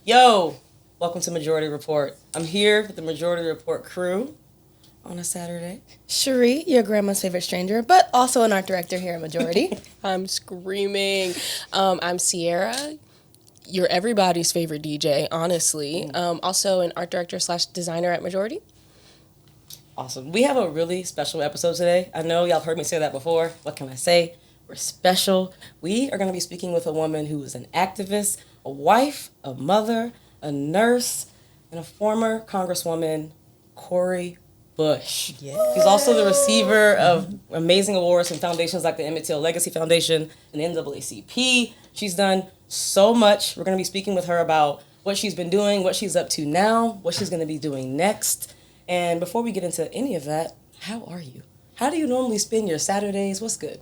Yo, welcome to Majority Report. I'm here with the Majority Report crew on a Saturday. Cherie, your grandma's favorite stranger, but also an art director here at Majority. I'm screaming. I'm Sierra, your everybody's favorite DJ, honestly. Also an art director / designer at Majority. Awesome. We have a really special episode today. I know y'all heard me say that before. What can I say? We're special. We are going to be speaking with a woman who is an activist, a wife, a mother, a nurse, and a former Congresswoman, Cori Bush. Yeah. She's also the receiver of amazing awards from foundations like the Emmett Till Legacy Foundation and the NAACP. She's done so much. We're going to be speaking with her about what she's been doing, what she's up to now, what she's going to be doing next. And before we get into any of that, how are you? How do you normally spend your Saturdays? What's good?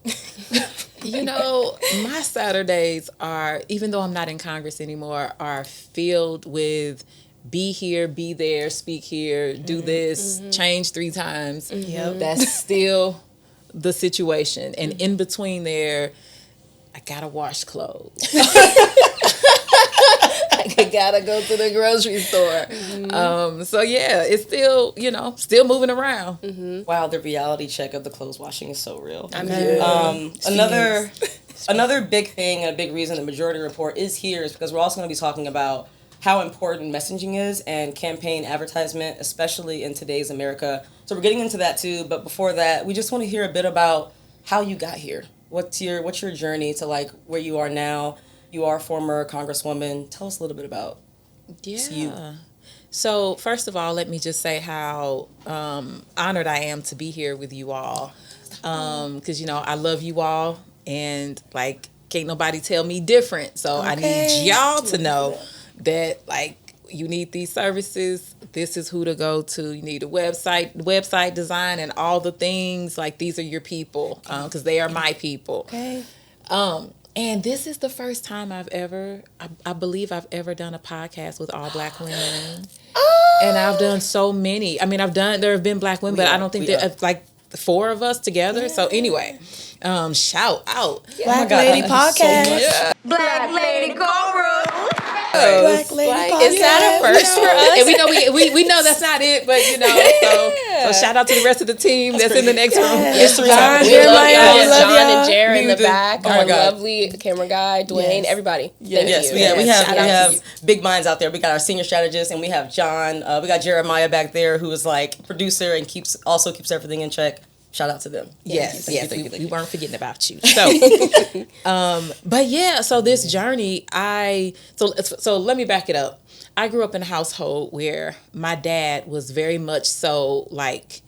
My Saturdays are, even though I'm not in Congress anymore, are filled with be here, be there, speak here, do this, change 3 times. Yep. That's still the situation. And in between there, I gotta wash clothes. I gotta go to the grocery store. It's still moving around. Wow, the reality check of the clothes washing is so real. I mean, Another big thing and a big reason the Majority Report is here is because we're also going to be talking about how important messaging is and campaign advertisement, especially in today's America. So we're getting into that too, but before that, we just want to hear a bit about how you got here. What's your journey to like where you are now? You are a former Congresswoman. Tell us a little bit about you. So first of all, let me just say how honored I am to be here with you all. Because, I love you all and like can't nobody tell me different. So I need y'all to know that like you need these services. This is who to go to. You need a website design and all the things. Like these are your people because they are my people. Okay. And this is the first time I believe I've ever done a podcast with all Black women. And I've done so many. I mean, there have been Black women, but I don't think there's like 4 of us together. Yeah. So anyway, shout out. Black Lady Podcast. Black Lady Cori. Black Lady Podcast. Is that a first for us? And we know we know that's not it, but so shout out to the rest of the team that's in the next room. History John, time. Jeremiah, we love John y'all. and Jared in the back. Oh my Our God. lovely camera guy, Dwayne, everybody. Yes, we have big minds out there. We got our senior strategist, and we have John. We got Jeremiah back there, who is like producer and keeps everything in check. Shout out to them. Yes, we weren't forgetting about you. So, so this journey, so let me back it up. I grew up in a household where my dad was very much so like,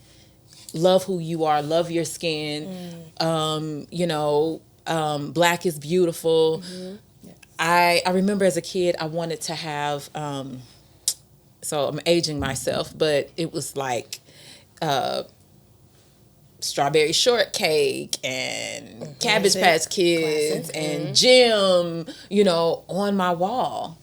love who you are, love your skin, Black is beautiful. I remember as a kid, I wanted to have, so I'm aging myself, but it was like, strawberry shortcake and Cabbage Patch Kids and Jim, on my wall.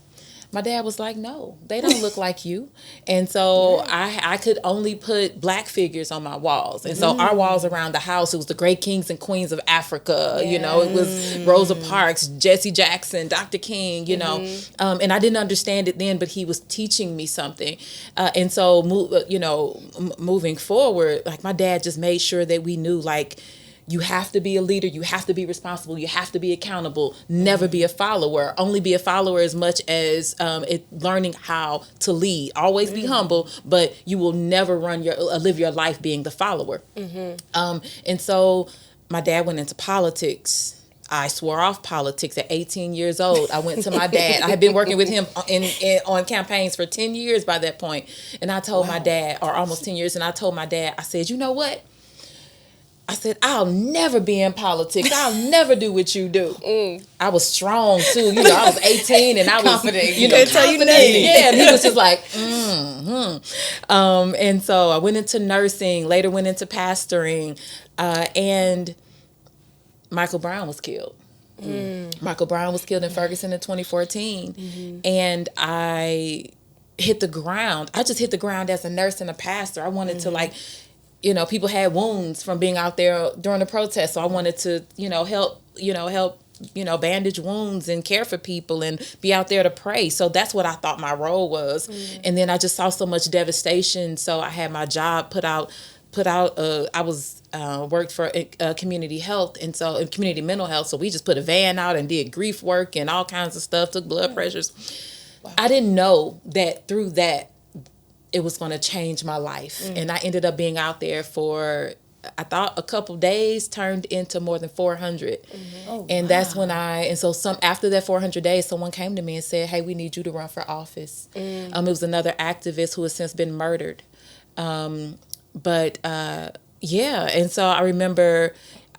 My dad was like, no, they don't look like you. And so I could only put Black figures on my walls. And so our walls around the house, it was the great kings and queens of Africa. It was Rosa Parks, Jesse Jackson, Dr. King, and I didn't understand it then, but he was teaching me something. And so, moving forward, like my dad just made sure that we knew like, you have to be a leader. You have to be responsible. You have to be accountable. Never be a follower. Only be a follower as much as learning how to lead. Always be humble, but you will never live your life being the follower. And so my dad went into politics. I swore off politics at 18 years old. I went to my dad. I had been working with him on campaigns for 10 years by that point. And I told my dad, or almost 10 years, and I told my dad, I said, you know what? I said, I'll never be in politics. I'll never do what you do. I was strong too. I was 18 and I was confident. Confident. Yeah, and he was just like, and so I went into nursing, later went into pastoring, and Michael Brown was killed. Michael Brown was killed in Ferguson in 2014. And I hit the ground. I just hit the ground as a nurse and a pastor. I wanted to like, people had wounds from being out there during the protest. So I wanted to, help bandage wounds and care for people and be out there to pray. So that's what I thought my role was. And then I just saw so much devastation. So I had my job put out. I was worked for community health and so in community mental health. So we just put a van out and did grief work and all kinds of stuff. Took blood pressures. Wow. I didn't know that through that it was going to change my life. And I ended up being out there for, I thought, a couple days, turned into more than 400. Oh, and that's when after that 400 days, someone came to me and said, hey, we need you to run for office. It was another activist who has since been murdered. And so I remember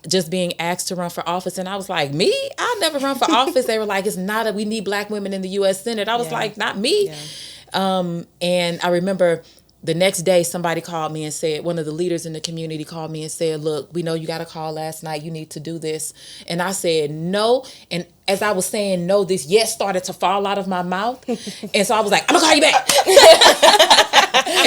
just being asked to run for office, and I was like, me? I'll never run for office. They were like, we need black women in the U.S. Senate. I was like, not me. Yeah. And I remember the next day somebody called me and said, one of the leaders in the community called me and said, look, we know you got a call last night. You need to do this. And I said, no. And as I was saying no, this yes started to fall out of my mouth. And so I was like, I'm going to call you back.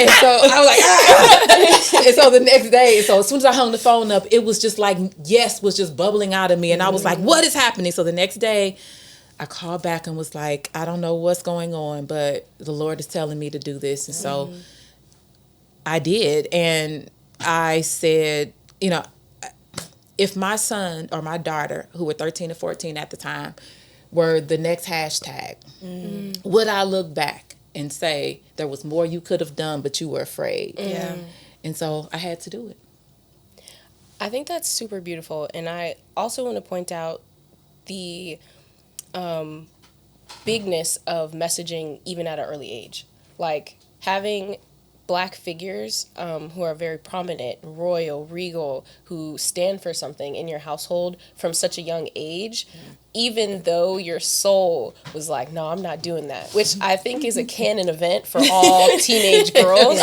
And so I was like, ah. And so the next day, so as soon as I hung the phone up, it was just like, yes was just bubbling out of me. And I was like, what is happening? So the next day, I called back and was like, I don't know what's going on, but the Lord is telling me to do this. And so I did. And I said, if my son or my daughter, who were 13 and 14 at the time, were the next hashtag, would I look back and say there was more you could have done, but you were afraid? Yeah. And so I had to do it. I think that's super beautiful. And I also want to point out the bigness of messaging even at an early age. Like having Black figures who are very prominent, royal, regal, who stand for something in your household from such a young age, even though your soul was like, no, I'm not doing that, which I think is a canon event for all teenage girls.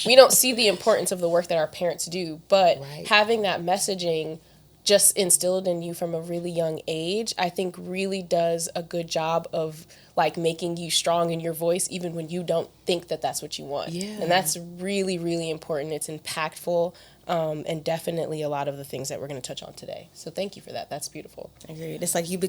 We don't see the importance of the work that our parents do, but having that messaging just instilled in you from a really young age, I think really does a good job of like making you strong in your voice, even when you don't think that that's what you want. Yeah. And that's really, really important. It's impactful, and definitely a lot of the things that we're going to touch on today. So thank you for that. That's beautiful. Agreed. It's like you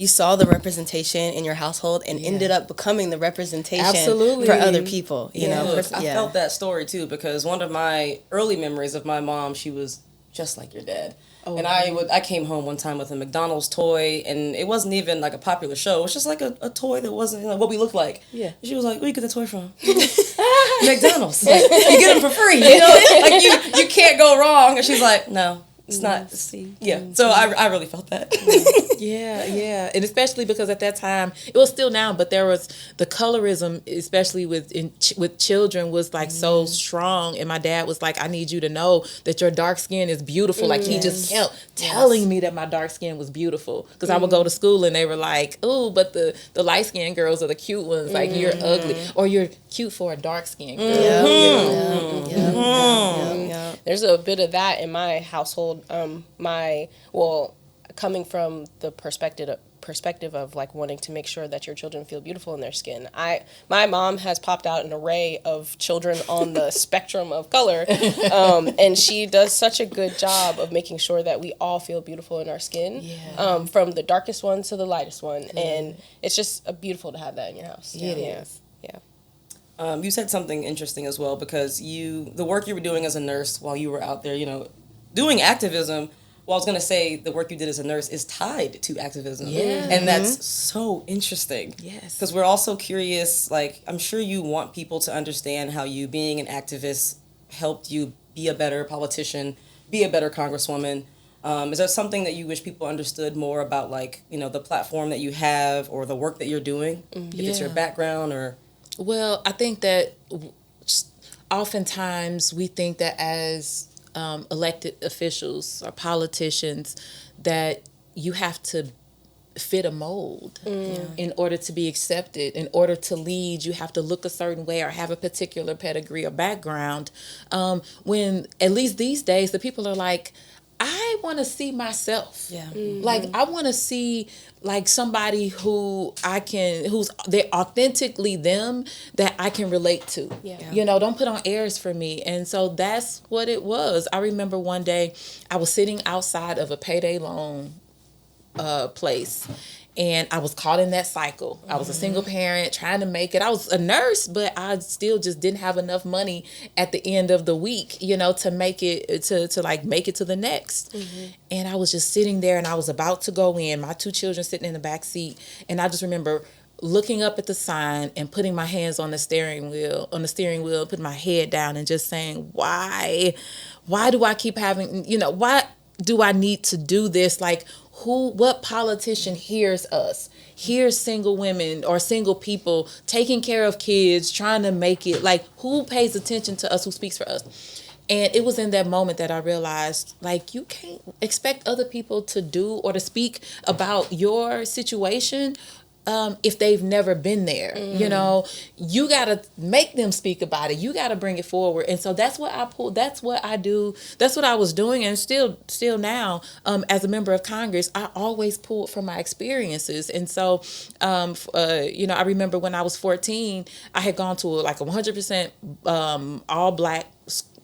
saw the representation in your household and ended up becoming the representation for other people. You know, I felt that story too, because one of my early memories of my mom, she was just like your dad. Oh, and I came home one time with a McDonald's toy, and it wasn't even like a popular show. It was just like a toy that wasn't like what we looked like. Yeah. And she was like, where you get the toy from? McDonald's. Like, you get them for free. You know, like you can't go wrong. And she's like, no. It's not. Yeah. So I really felt that. Yeah. And especially because at that time, it was still now, but there was the colorism, especially with children, was like so strong. And my dad was like, I need you to know that your dark skin is beautiful. Like he just kept telling me that my dark skin was beautiful. Because I would go to school and they were like, oh, but the light skinned girls are the cute ones. Like you're ugly. Or you're cute for a dark skinned girl. There's a bit of that in my household. Coming from the perspective of like wanting to make sure that your children feel beautiful in their skin. My mom has popped out an array of children on the spectrum of color, and she does such a good job of making sure that we all feel beautiful in our skin, from the darkest one to the lightest one, and it's just beautiful to have that in your house. It is. You said something interesting as well, because the work you were doing as a nurse while you were out there, doing activism. Well, I was going to say the work you did as a nurse is tied to activism. Yeah. And that's so interesting. Yes. Because we're also curious, like, I'm sure you want people to understand how you being an activist helped you be a better politician, be a better congresswoman. Is there something that you wish people understood more about, like, the platform that you have or the work that you're doing? If it's your background or... Well, I think that oftentimes we think that as elected officials or politicians that you have to fit a mold in order to be accepted. In order to lead, you have to look a certain way or have a particular pedigree or background. When, at least these days, the people are like, I want to see myself. Yeah. Like, I want to see like somebody who's they're authentically them that I can relate to. Yeah. Don't put on airs for me. And so that's what it was. I remember one day I was sitting outside of a payday loan place. And I was caught in that cycle. I was a single parent trying to make it. I was a nurse, but I still just didn't have enough money at the end of the week, to make it to like make it to the next. And I was just sitting there, and I was about to go in. My 2 children sitting in the back seat, and I just remember looking up at the sign and putting my hands on the steering wheel, putting my head down, and just saying, why do I keep having, why do I need to do this? Like, what politician hears single women or single people taking care of kids, trying to make it? Like, who pays attention to us, who speaks for us? And it was in that moment that I realized, like, you can't expect other people to do or to speak about your situation if they've never been there. You got to make them speak about it. You got to bring it forward. And so that's what I pull. That's what I do. That's what I was doing. And still now, as a member of Congress, I always pulled from my experiences. And so, I remember when I was 14, I had gone to like a 100%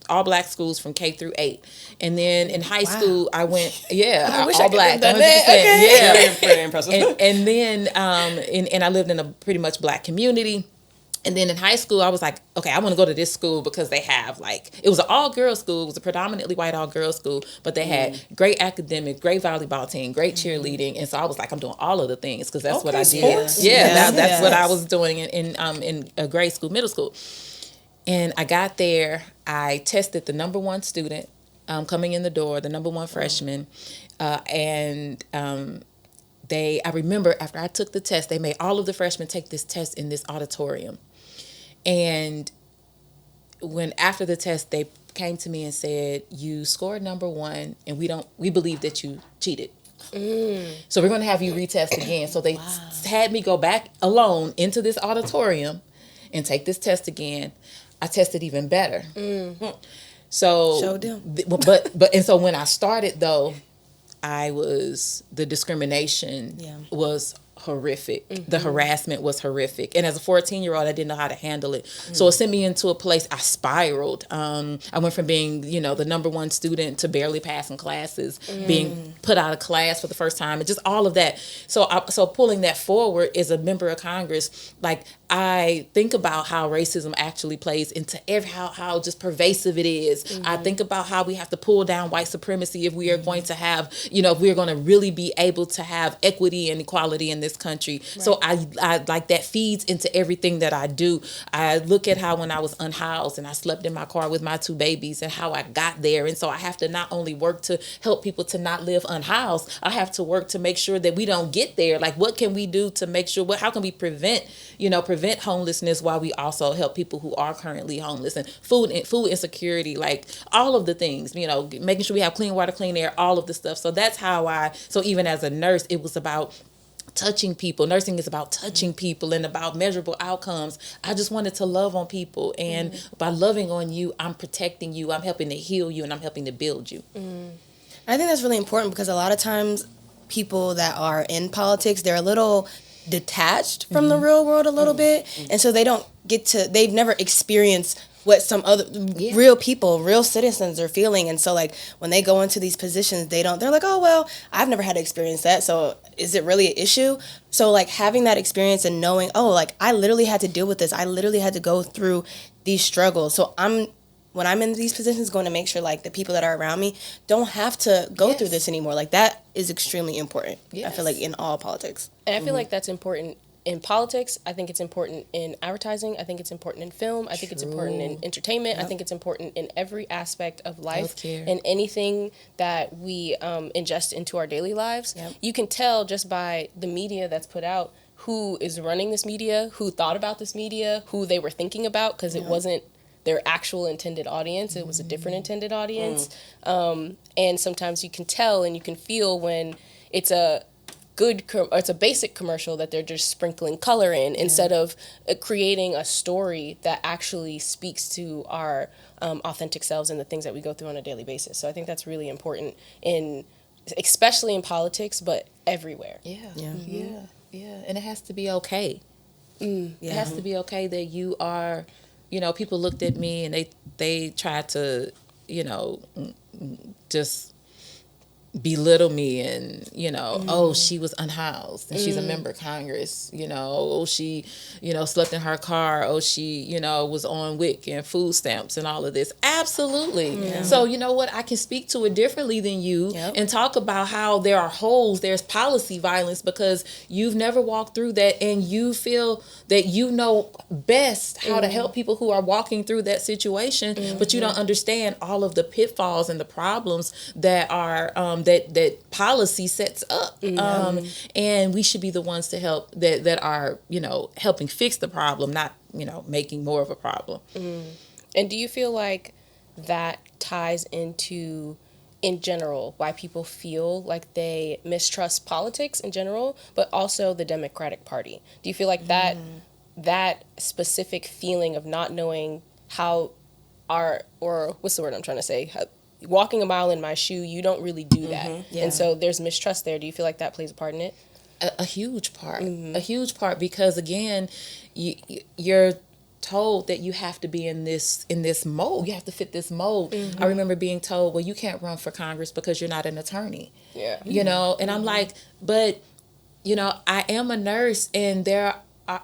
all black schools from K through 8. And then in high school, I went, all black, 100%. Okay. Yeah, pretty impressive. And then, and I lived in a pretty much black community. And then in high school, I was like, okay, I want to go to this school because they have it was an all-girls school. It was a predominantly white all-girls school, but they had great academics, great volleyball team, great cheerleading. And so I was like, I'm doing all of the things because that's what I did. Sports. That's what I was doing in a grade school, middle school. And I got there, I tested the number 1 student coming in the door, the number 1 freshman. I remember after I took the test, they made all of the freshmen take this test in this auditorium. And after the test, they came to me and said, you scored number 1, and we believe that you cheated. So we're going to have you retest again. So they had me go back alone into this auditorium and take this test again. I tested even better. So, showed them. And so when I started though, the discrimination was horrific. The harassment was horrific. And as a 14-year-old, I didn't know how to handle it. So it sent me into a place, I spiraled. I went from being, the number 1 student to barely passing classes, being put out of class for the first time, and just all of that. So pulling that forward as a member of Congress, like, I think about how racism actually plays into how just pervasive it is. I think about how we have to pull down white supremacy if we are going to have, if we're going to really be able to have equity and equality in this country. Right. So I like that feeds into everything that I do. I look at how when I was unhoused and I slept in my car with my 2 babies and how I got there. And so I have to not only work to help people to not live unhoused, I have to work to make sure that we don't get there. Like, what can we do to make sure, how can we prevent homelessness while we also help people who are currently homeless, and food insecurity, like all of the things, making sure we have clean water, clean air, all of the stuff. So that's how so even as a nurse, it was about touching people. Nursing is about touching people and about measurable outcomes. I just wanted to love on people. And by loving on you, I'm protecting you. I'm helping to heal you, and I'm helping to build you. I think that's really important because a lot of times people that are in politics, they're a little detached from the real world a little bit. And so they've never experienced what some other real people, real citizens are feeling. And so like when they go into these positions, they're like, oh, well, I've never had to experience that. So is it really an issue? So like having that experience and knowing, oh, like I literally had to deal with this. I literally had to go through these struggles. So when I'm in these positions, going to make sure like the people that are around me don't have to go through this anymore. Like that is extremely important. I feel like in all politics. And I feel like that's important in politics. I think it's important in advertising. I think it's important in film. I think it's important in entertainment. I think it's important in every aspect of life. Healthcare. And anything that we ingest into our daily lives. You can tell just by the media that's put out who is running this media, who thought about this media, who they were thinking about, because it wasn't their actual intended audience. It was a different intended audience. And sometimes you can tell and you can feel when it's a it's a basic commercial that they're just sprinkling color in instead of creating a story that actually speaks to our authentic selves and the things that we go through on a daily basis. So I think that's really important especially in politics, but everywhere. And it has to be okay. It has to be okay that you are, people looked at me and they tried to, just belittle me and, oh, she was unhoused and she's a member of Congress, oh, she, slept in her car, oh, she, was on WIC and food stamps and all of this. Absolutely. Yeah. So, you know what? I can speak to it differently than you and talk about how there are holes, there's policy violence because you've never walked through that and you feel that you know best how to help people who are walking through that situation, but you don't understand all of the pitfalls and the problems that are that policy sets up. And we should be the ones to help that are, helping fix the problem, not, making more of a problem. And do you feel like that ties into, in general, why people feel like they mistrust politics in general, but also the Democratic Party? Do you feel like that specific feeling of not knowing how or what's the word I'm trying to say? Walking a mile in my shoe, you don't really do that. Yeah. And so there's mistrust there. Do you feel like that plays a part in it? A huge part. A huge part because, again, you're told that you have to be in this mold. You have to fit this mold. I remember being told, well, you can't run for Congress because you're not an attorney. Yeah. And I'm like, but, I am a nurse and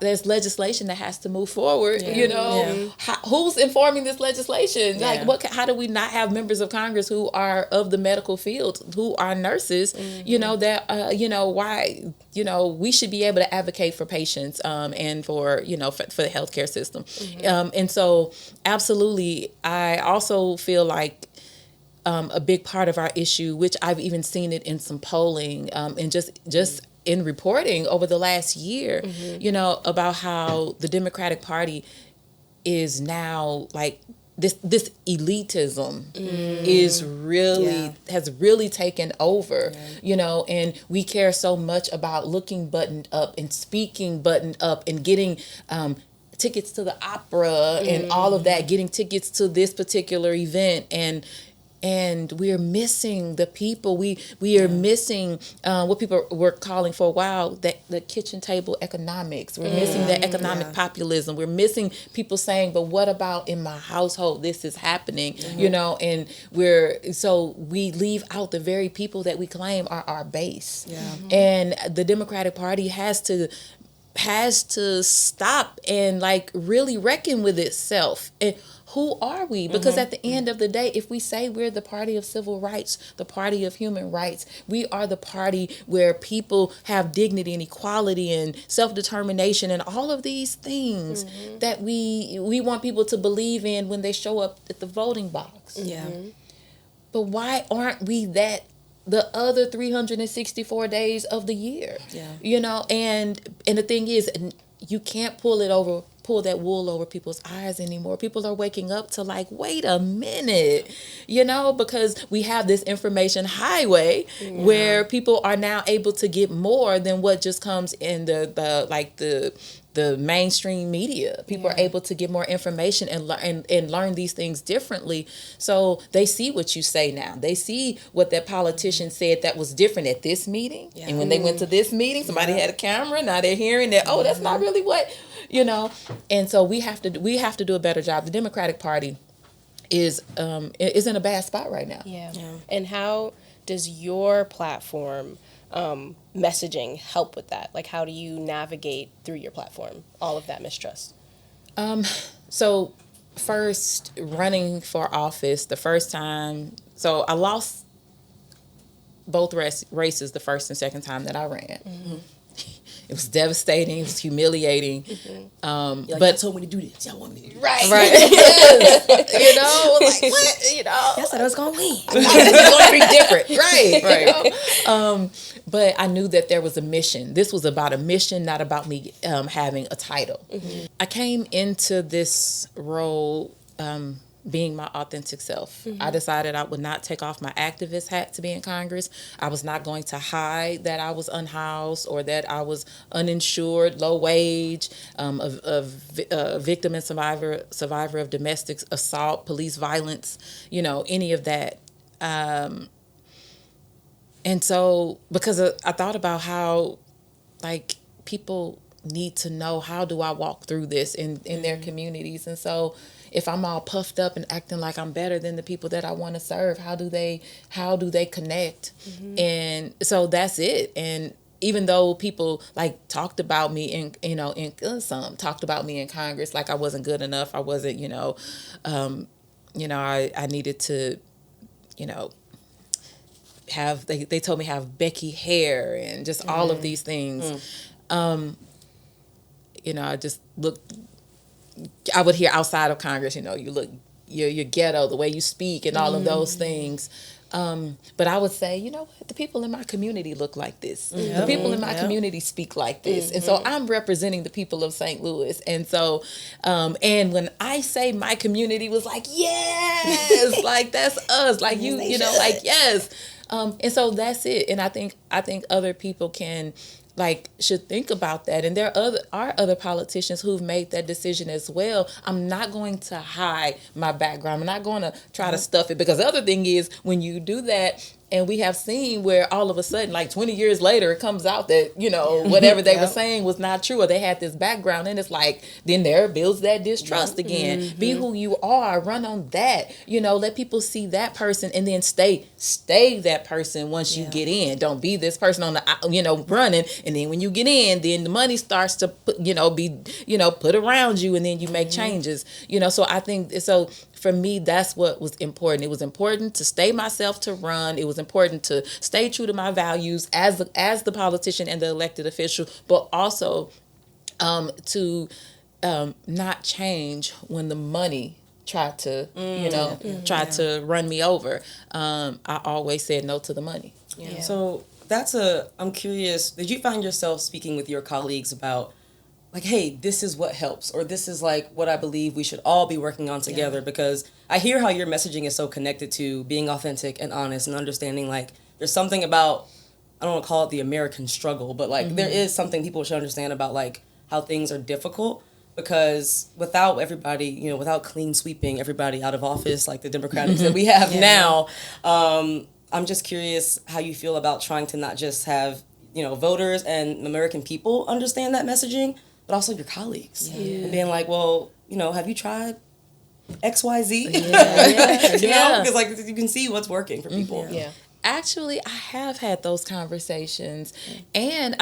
there's legislation that has to move forward. Who's informing this legislation? Like, how do we not have members of Congress who are of the medical field, who are nurses? Why? We should be able to advocate for patients and for for the healthcare system. And so, absolutely, I also feel like a big part of our issue, which I've even seen it in some polling and just in reporting over the last year, about how the Democratic Party is now like this elitism is really has really taken over, and we care so much about looking buttoned up and speaking buttoned up and getting tickets to the opera and all of that, getting tickets to this particular event, and we are missing the people. We are missing what people were calling for a while, the kitchen table economics. We're missing that economic populism. We're missing people saying, but what about in my household? This is happening, and we leave out the very people that we claim are our base. And the Democratic Party has to stop and like really reckon with itself. And who are we? Because at the end of the day, if we say we're the party of civil rights, the party of human rights, we are the party where people have dignity and equality and self-determination and all of these things that we want people to believe in when they show up at the voting box. But why aren't we that the other 364 days of the year? And the thing is, you can't pull that wool over people's eyes anymore. People are waking up to like, wait a minute, because we have this information highway where people are now able to get more than what just comes in the mainstream media. People are able to get more information and learn these things differently. So they see what you say now. They see what that politician said that was different at this meeting. And when they went to this meeting, somebody had a camera. Now they're hearing that, oh, that's not really what, And so we have to do a better job. The Democratic Party is in a bad spot right now. And how does your platform messaging help with that? Like, how do you navigate through your platform all of that mistrust? So first, running for office the first time, so I lost both races the first and second time that I ran. It was devastating. It was humiliating. But y'all told me to do this. Y'all want me to do this. Right. Yes. Like what? That's what I was gonna win. It's going to be different. Right. But I knew that there was a mission. This was about a mission, not about me having a title. I came into this role being my authentic self. I decided I would not take off my activist hat to be in Congress. I was not going to hide that I was unhoused or that I was uninsured, low wage, a victim and survivor of domestic assault, police violence, any of that. And so, because I thought about how, like, people need to know, how do I walk through this in their communities? And so if I'm all puffed up and acting like I'm better than the people that I want to serve, how do they connect? And so that's it. And even though people like talked about me some talked about me in Congress, like I wasn't good enough, I wasn't, I needed to, have, they told me have Becky hair and just all of these things. I just looked, I would hear outside of Congress, you look, you're ghetto, the way you speak and all of those things. But I would say, you know what, the people in my community look like this. The people in my community speak like this. And so I'm representing the people of St. Louis. And so, and when I say my community was like, yes, like that's us, like like, yes. And so that's it. And I think other people should think about that. And there are other politicians who've made that decision as well. I'm not going to hide my background. I'm not going to try to stuff it, because the other thing is, when you do that, and we have seen where all of a sudden, like 20 years later, it comes out that, whatever they were saying was not true, or they had this background. And it's like, then there builds that distrust again. Be who you are. Run on that. Let people see that person, and then stay that person once you get in. Don't be this person on the, running. And then when you get in, then the money starts to put, put around you, and then you make changes. So I think, so for me, that's what was important. It was important to stay myself, to run. It was important to stay true to my values as the politician and the elected official, but also to not change when the money tried to, to run me over. I always said no to the money. Yeah. So I'm curious, did you find yourself speaking with your colleagues about, like, hey, this is what helps, or this is like what I believe we should all be working on together? Because I hear how your messaging is so connected to being authentic and honest and understanding, like, there's something about, I don't want to call it the American struggle, but like there is something people should understand about, like, how things are difficult, because without everybody, without clean sweeping everybody out of office, like the Democrats that we have now, I'm just curious how you feel about trying to not just have, voters and American people understand that messaging, but also your colleagues. And being like, well, have you tried XYZ? Because like you can see what's working for people. Actually, I have had those conversations, and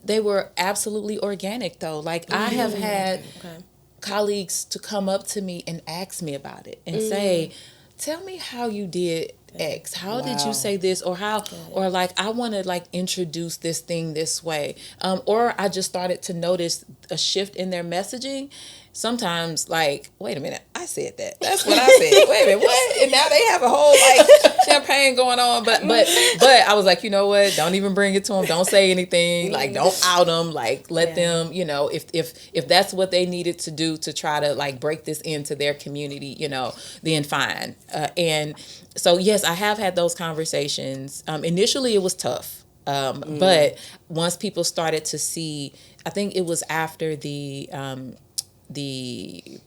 they were absolutely organic though. Like I have had colleagues to come up to me and ask me about it and say, tell me how you did X. How did you say this? Or how, or like, I want to like introduce this thing this way. Or I just started to notice a shift in their messaging. Sometimes like, wait a minute, I said that. That's what I said. Wait a minute, what? And now they have a whole like champagne going on. But I was like, you know what? Don't even bring it to them. Don't say anything. Like, don't out them. Like, let them, if that's what they needed to do to try to like break this into their community, then fine. And so, yes, I have had those conversations. Initially, it was tough. But once people started to see, I think it was after the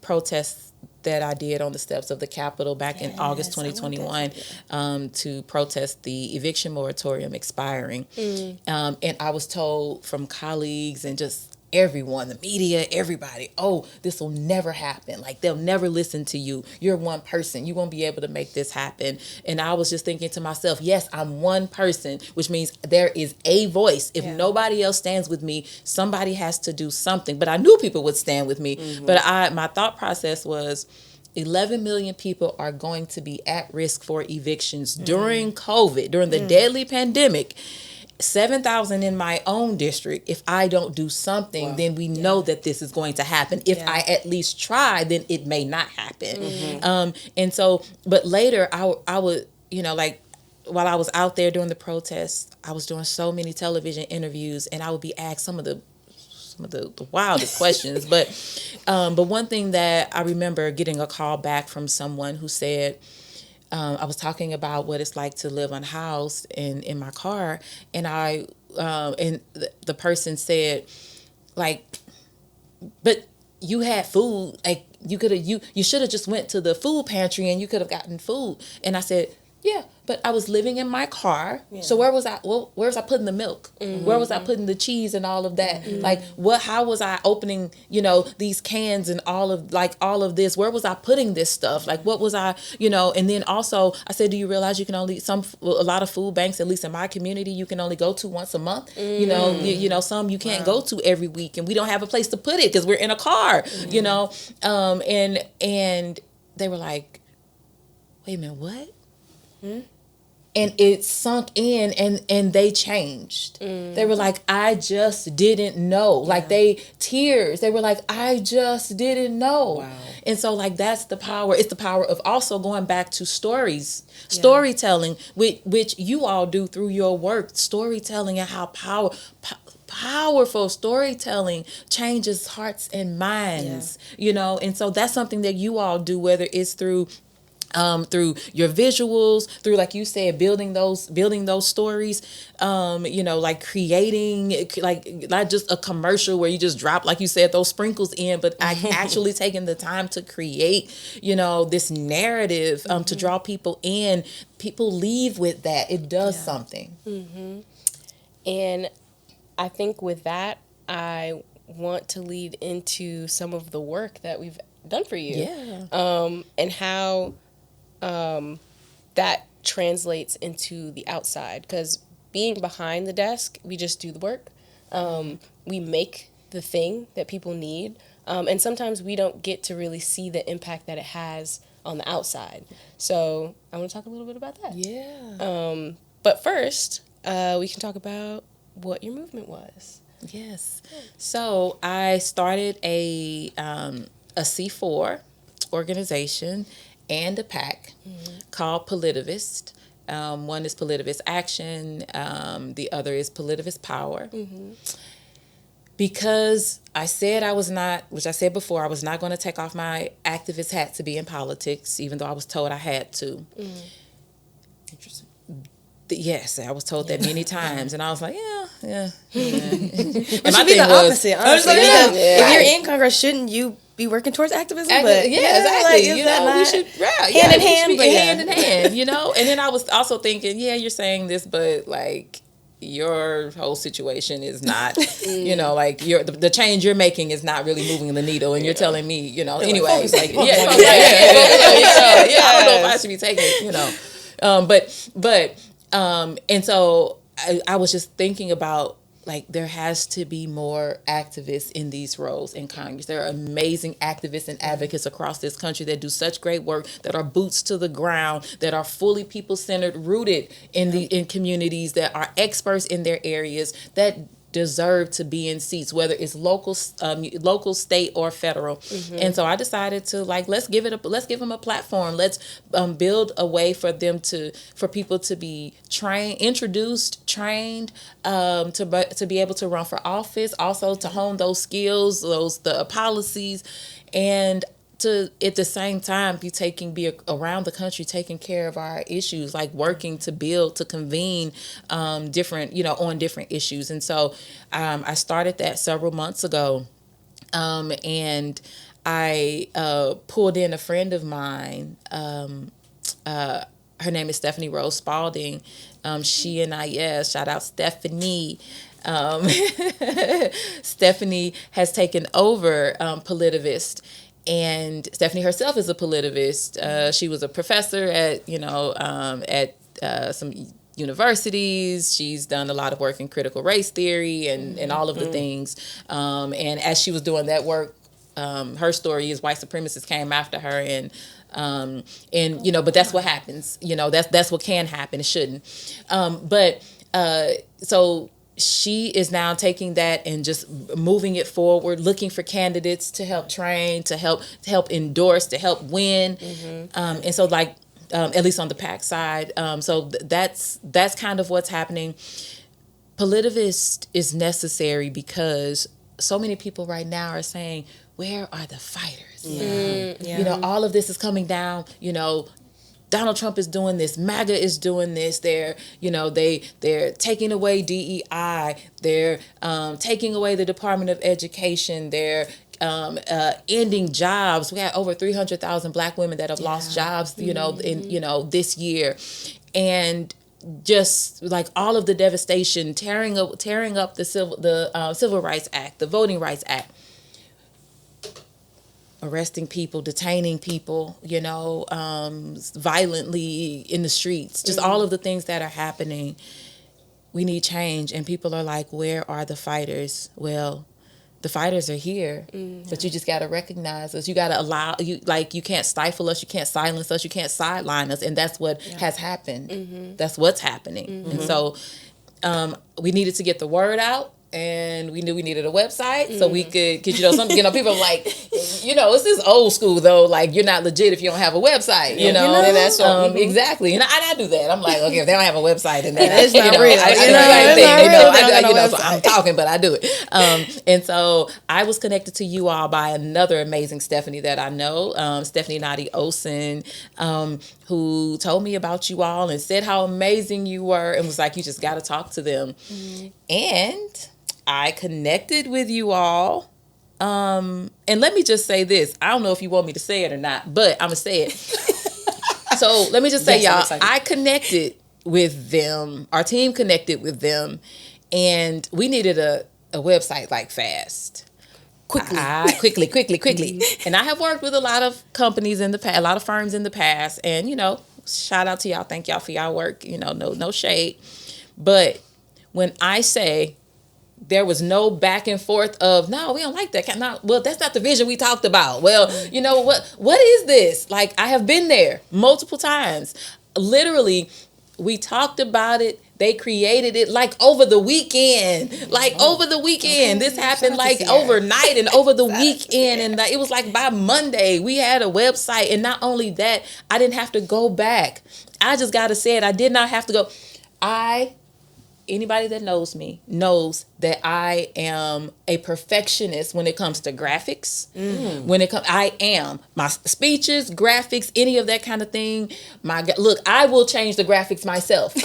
protests that I did on the steps of the Capitol back in August 2021 to protest the eviction moratorium expiring. And I was told from colleagues and just everyone, the media, everybody, oh, this will never happen. Like, they'll never listen to you. You're one person. You won't be able to make this happen. And I was just thinking to myself, yes, I'm one person, which means there is a voice. If nobody else stands with me, somebody has to do something. But I knew people would stand with me. But my thought process was, 11 million people are going to be at risk for evictions during COVID, during the deadly pandemic. 7,000 in my own district. If I don't do something, then we know that this is going to happen. If I at least try, then it may not happen. And so, but later I would, like, while I was out there doing the protests, I was doing so many television interviews, and I would be asked some of the wildest questions. But one thing that I remember getting a call back from someone who said, I was talking about what it's like to live unhoused in my car, and the person said, like, but you had food, like you should have just went to the food pantry and you could have gotten food. And I said, Yeah, but I was living in my car. Yeah. So where was I? Well, where was I putting the milk? Mm-hmm. Where was I putting the cheese and all of that? Mm-hmm. Like what? How was I opening? These cans and all of this. Where was I putting this stuff? Like what was I? And then also I said, do you realize you can only a lot of food banks, at least in my community, you can only go to once a month. Mm-hmm. Some you can't go to every week, and we don't have a place to put it because we're in a car. Mm-hmm. And they were like, wait a minute, what? Hmm? And it sunk in, and they changed. Mm. They were like, I just didn't know. Yeah. Like tears. They were like, I just didn't know. Wow. And so like that's the power. It's the power of also going back to storytelling, which you all do through your work. Storytelling and how powerful storytelling changes hearts and minds. Yeah. And so that's something that you all do, whether it's through your visuals, through, like you said, building those stories, like creating, like not just a commercial where you just drop, like you said, those sprinkles in, but actually taking the time to create, this narrative, to draw people in. People leave with that. It does something. Mm-hmm. And I think with that, I want to lead into some of the work that we've done for you. Yeah. And how that translates into the outside, because being behind the desk, we just do the work. We make the thing that people need, and sometimes we don't get to really see the impact that it has on the outside. So I want to talk a little bit about that. Yeah. But first, we can talk about what your movement was. Yes. So I started a C4 organization and a PAC called Politivist. One is Politivist Action. The other is Politivist Power. Mm-hmm. Because I said I was not, which I said before, I was not going to take off my activist hat to be in politics, even though I was told I had to. Mm-hmm. Interesting. Yes, I was told that many times, and I was like, yeah. And my thing was opposite, honestly. If you're in Congress, shouldn't you be working towards activism? Exactly. We should hand in hand, hand in hand. And then I was also thinking, you're saying this, but like your whole situation is not, like the change you're making is not really moving the needle, and you're telling me, anyway, like I don't know if I should be taking, and so I was just thinking about, like, there has to be more activists in these roles in Congress. There are amazing activists and advocates across this country that do such great work, that are boots to the ground, that are fully people-centered, rooted in communities, that are experts in their areas, that deserve to be in seats, whether it's local, state, or federal. Mm-hmm. And so I decided to, like, let's give them a platform. Let's build a way for people to be trained, to be able to run for office, also to hone those skills, the policies, and to at the same time be around the country taking care of our issues, like working to build, to convene different, on different issues. And so I started that several months ago, and I pulled in a friend of mine. Her name is Stephanie Rose Spalding. She and I, shout out Stephanie. Stephanie has taken over Politivist. And Stephanie herself is a politivist. She was a professor at some universities. She's done a lot of work in critical race theory and all of the things. And as she was doing that work, her story is white supremacists came after her, but that's what happens. That's what can happen. It shouldn't. So she is now taking that and just moving it forward, looking for candidates to help train, to help endorse, to help win. Mm-hmm. And so, like, at least on the PAC side, so that's kind of what's happening. Politivist is necessary because so many people right now are saying, where are the fighters? Yeah. All of this is coming down, Donald Trump is doing this. MAGA is doing this. They're taking away DEI. They're taking away the Department of Education. They're ending jobs. We had over 300,000 Black women that have lost jobs, in this year, and just like all of the devastation, tearing up the Civil Rights Act, the Voting Rights Act, arresting people, detaining people, violently in the streets, just all of the things that are happening. We need change, and people are like, where are the fighters? Well, the fighters are here, but you just got to recognize us. You got to allow, you can't stifle us, you can't silence us, you can't sideline us, and that's what has happened. That's what's happening. And so we needed to get the word out, and we knew we needed a website so we could something. People are like, it's this old school though. Like, you're not legit if you don't have a website. And that's exactly. And I do that. I'm like, okay, if they don't have a website, and it's not real. So I'm talking, but I do it. And so I was connected to you all by another amazing Stephanie that I know, Stephanie Nadi Olsen, who told me about you all and said how amazing you were, and was like, you just got to talk to them. And I connected with you all. And let me just say this. I don't know if you want me to say it or not, but I'm going to say it. So let me just say, y'all, I connected with them. Our team connected with them. And we needed a website like fast. Quickly. And I have worked with a lot of companies in the past, a lot of firms in the past. And, shout out to y'all. Thank y'all for y'all work. No shade. But when I say there was no back and forth of, no, we don't like that. Well, that's not the vision we talked about. Well, what is this? Like, I have been there multiple times. Literally, we talked about it. They created it like over the weekend. This happened like overnight and over the weekend. And it was like by Monday, we had a website. And not only that, I didn't have to go back. I just got to say it. I did not have to go. Anybody that knows me knows that I am a perfectionist when it comes to graphics. I am. My speeches, graphics, any of that kind of thing. I will change the graphics myself.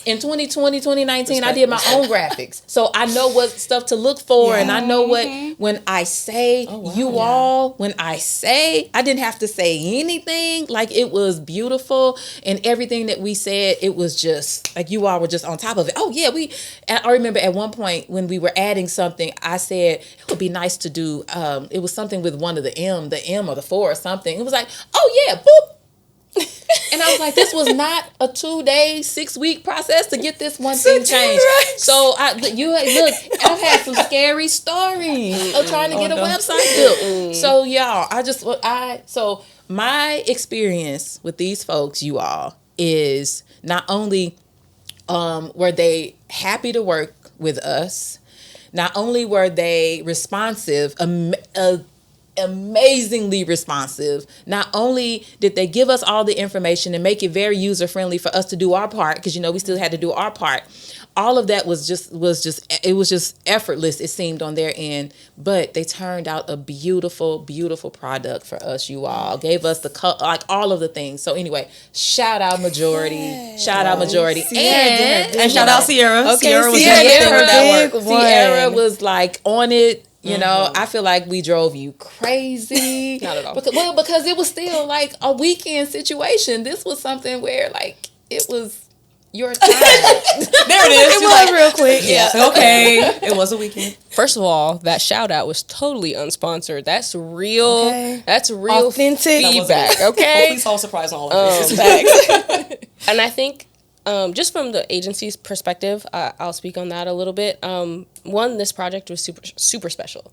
In 2020, 2019, I did my own graphics. So I know what stuff to look for, and I know what, when I say, when I say, I didn't have to say anything. Like, it was beautiful, and everything that we said, it was just, like, you all were just on top of it. Oh, yeah, I remember at one point when we were adding something, I said it would be nice to do, it was something with one of the M or the 4 or something. It was like, oh yeah, boop. And I was like, this was not a 2-day, 6-week process to get this one thing changed. So I've had some scary stories of trying to get a website built. So y'all, so my experience with these folks, you all, is not only were they happy to work with us, not only were they responsive, amazingly responsive, not only did they give us all the information and make it very user friendly for us to do our part, because we still had to do our part. All of that was just effortless, it seemed, on their end. But they turned out a beautiful, beautiful product for us, you all. Gave us all of the things. So anyway, shout out Majority. And shout out Sierra. Okay, Sierra was like on it. I feel like we drove you crazy. Not at all. Because it was still like a weekend situation. This was something where it was your time. There it is. It was real quick. Yeah. Okay. It was a weekend. First of all, that shout out was totally unsponsored. That's real. Okay. That's real Authentic feedback. Okay. Please hold surprise on all of this. And I think just from the agency's perspective, I'll speak on that a little bit. One, this project was super, super special.